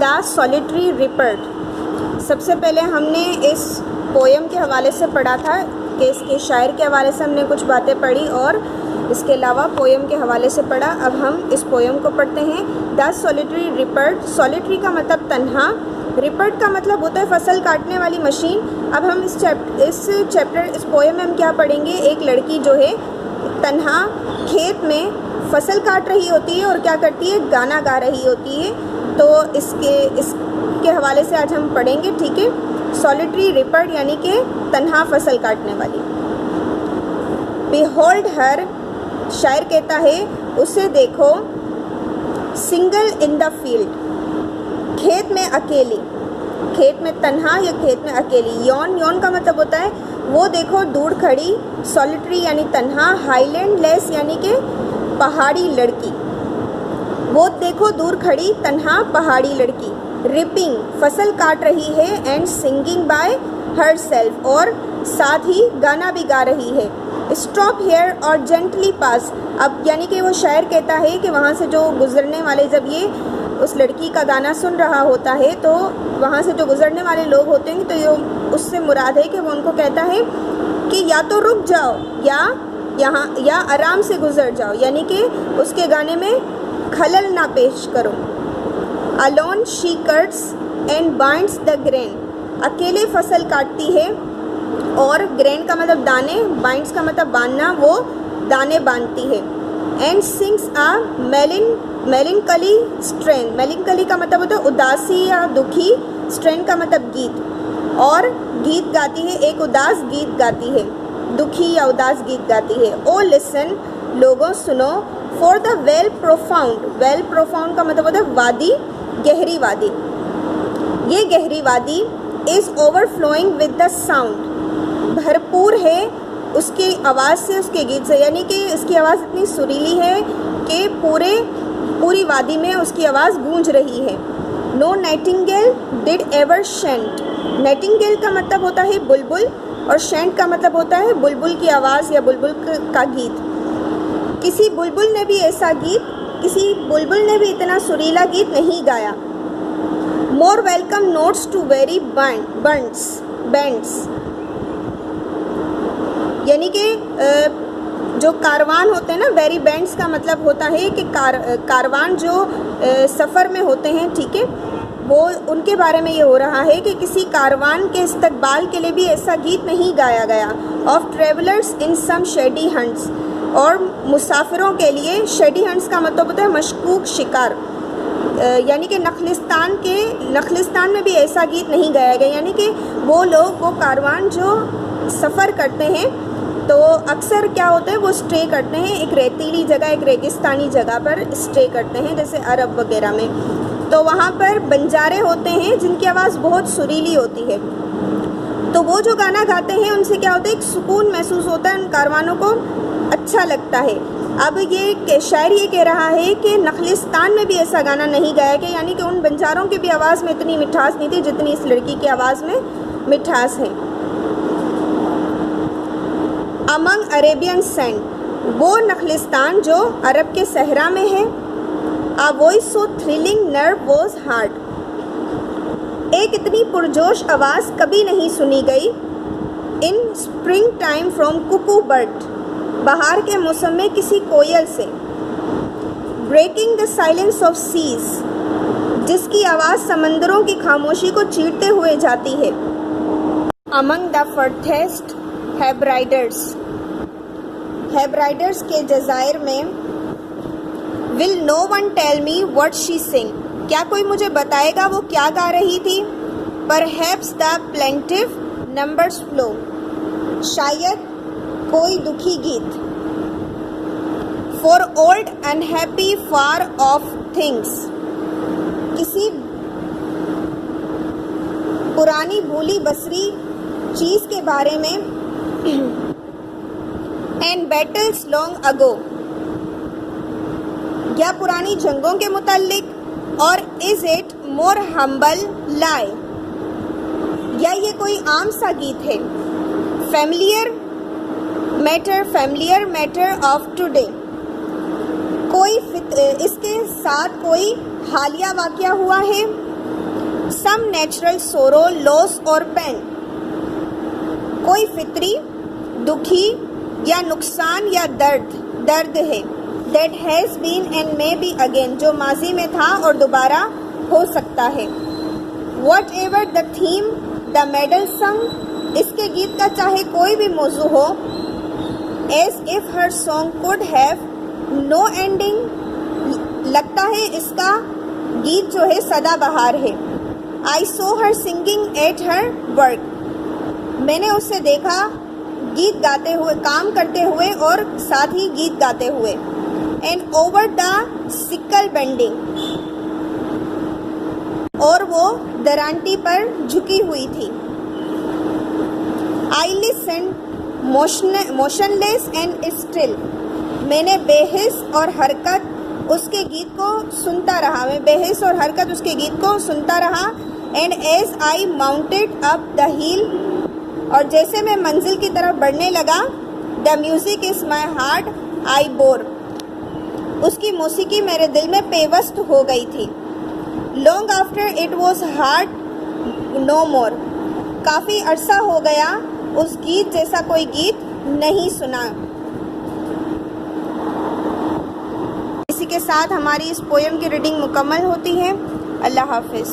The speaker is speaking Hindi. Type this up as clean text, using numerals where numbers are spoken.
The solitary report. सबसे पहले हमने इस पोएम के हवाले से पढ़ा था कि इसके शायर के हवाले से हमने कुछ बातें पढ़ी और इसके अलावा पोएम के हवाले से पढ़ा। अब हम इस पोएम को पढ़ते हैं। The solitary report. सॉलिटरी का मतलब तन्हा, रिपर्ट का मतलब होता है फसल काटने वाली मशीन। अब हम इस पोएम में हम क्या पढ़ेंगे, एक लड़की जो है तन्हा खेत में फसल काट रही होती है और क्या करती है, गाना गा रही होती है। तो इसके हवाले से आज हम पढ़ेंगे, ठीक है। सॉलिटरी रिपर्ट यानी कि तन्हा फसल काटने वाली। बिहोल्ड हर, शायर कहता है उसे देखो, सिंगल इन द फील्ड, खेत में अकेली, खेत में तन्हा या खेत में अकेली। यौन का मतलब होता है वो देखो दूर खड़ी, सॉलिटरी यानी तन्हा, हाईलैंड लेस यानी कि पहाड़ी लड़की, वो देखो दूर खड़ी तन्हा पहाड़ी लड़की। रिपिंग फसल काट रही है, and singing by her self और साथ ही गाना भी गा रही है। स्टॉप हेयर और जेंटली पास। अब यानी कि वो शायर कहता है कि वहाँ से जो गुजरने वाले, जब ये उस लड़की का गाना सुन रहा होता है तो वहाँ से जो गुजरने वाले लोग होते हैं तो ये उससे मुराद है कि वो उनको कहता है कि या तो रुक जाओ या आराम से गुजर जाओ, यानी कि उसके गाने में खलल ना पेश करो। Alone she cuts and binds the grain. अकेले फसल काटती है और ग्रेन का मतलब दाने, बाइंड्स का मतलब बांधना, वो दाने बांधती है। And sings a melancholy strain. Melancholy का मतलब होता है उदासी या दुखी, स्ट्रेन का मतलब गीत, और गीत गाती है, एक उदास गीत गाती है, दुखी या उदास गीत गाती है। ओ लिसन, लोगों सुनो, for the well profound. Well profound का मतलब होता है वादी, गहरी वादी। ये गहरी वादी is overflowing with the sound, भरपूर है उसकी आवाज़ से, उसके गीत से, यानी कि इसकी आवाज़ इतनी सुरीली है कि पूरी वादी में उसकी आवाज़ गूंज रही है। No nightingale did ever chant. Nightingale का मतलब होता है बुलबुल और शेंट का मतलब होता है बुलबुल की आवाज़ या बुलबुल का गीत। किसी बुलबुल ने भी इतना सुरीला गीत नहीं गाया। More welcome notes to weary bands, यानी कि जो कारवान होते हैं ना, वेरी बैंड्स का मतलब होता है कि कारवान जो सफ़र में होते हैं, ठीक है, वो उनके बारे में ये हो रहा है कि किसी कारवान के इस्तकबाल के लिए भी ऐसा गीत नहीं गाया गया। Of travellers in some shady haunts, और मुसाफिरों के लिए, शेडी हंट्स का मतलब होता है मशकूक शिकार, यानी कि नखलिस्तान में भी ऐसा गीत नहीं गाया गया। यानी कि वो लोग, वो कारवान जो सफ़र करते हैं तो अक्सर क्या होता है, वो स्टे करते हैं एक रेतीली जगह, एक रेगिस्तानी जगह पर स्टे करते हैं, जैसे अरब वगैरह में। तो वहाँ पर बंजारे होते हैं जिनकी आवाज़ बहुत सुरीली होती है। तो वो जो गाना गाते हैं उनसे क्या होता है, एक सुकून महसूस होता है, उन कारवानों को अच्छा लगता है। अब ये शायर ये कह रहा है कि नखलिस्तान में भी ऐसा गाना नहीं गाया गया, यानी कि उन बंजारों की भी आवाज़ में इतनी मिठास नहीं थी जितनी इस लड़की की आवाज़ में मिठास है। अमंग अरेबियन सैंड, वो नखलिस्तान जो अरब के सहरा में है। A voice so thrilling never was heard, एक इतनी पुरजोश आवाज़ कभी नहीं सुनी गई। In spring time from cuckoo bird, बाहर के मौसम में किसी कोयल से। Breaking the silence of seas, जिसकी आवाज़ समंदरों की खामोशी को चीरते हुए जाती है। अमंग द फर्थेस्ट हेब्राइडर्स के जज़ायर में। Will no one tell me what she sing, क्या कोई मुझे बताएगा वो क्या गा रही थी। Perhaps the plaintive numbers flow, शायद कोई दुखी गीत। For old unhappy far off things, किसी पुरानी भूली बसरी चीज़ के बारे में। एंड बैटल्स लॉन्ग अगो, या पुरानी जंगों के मुताल्लिक। और इज इट मोर हम्बल लाई, या ये कोई आम सा गीत है। फैमिलियर मैटर ऑफ टुडे, कोई इसके साथ कोई हालिया वाक़या हुआ है। सम नेचुरल सोरो, लॉस और पेन, कोई फितरी दुखी या नुकसान या दर्द है। That has been and may be again, जो माजी में था और दोबारा हो सकता है। Whatever the theme the maiden sang, इसके गीत का चाहे कोई भी मौजू हो। As if her song could have no ending, लगता है इसका गीत जो है सदाबहार है। I saw her singing at her work, मैंने उसे देखा गीत गाते हुए, काम करते हुए और साथ ही गीत गाते हुए। And over the sickle bending, और वो दरांटी पर झुकी हुई थी। I listen motionless and still, मैंने बेहिस और हरकत उसके गीत को सुनता रहा, मैं बेहिस और हरकत उसके गीत को सुनता रहा। And as I mounted up the hill, और जैसे मैं मंजिल की तरफ बढ़ने लगा, the music is my heart I bore, उसकी मौसीकी मेरे दिल में पेवस्त हो गई थी। Long after it was heard no more, काफ़ी अरसा हो गया उस गीत जैसा कोई गीत नहीं सुना। इसी के साथ हमारी इस पोएम की रीडिंग मुकम्मल होती है। अल्लाह हाफिज़।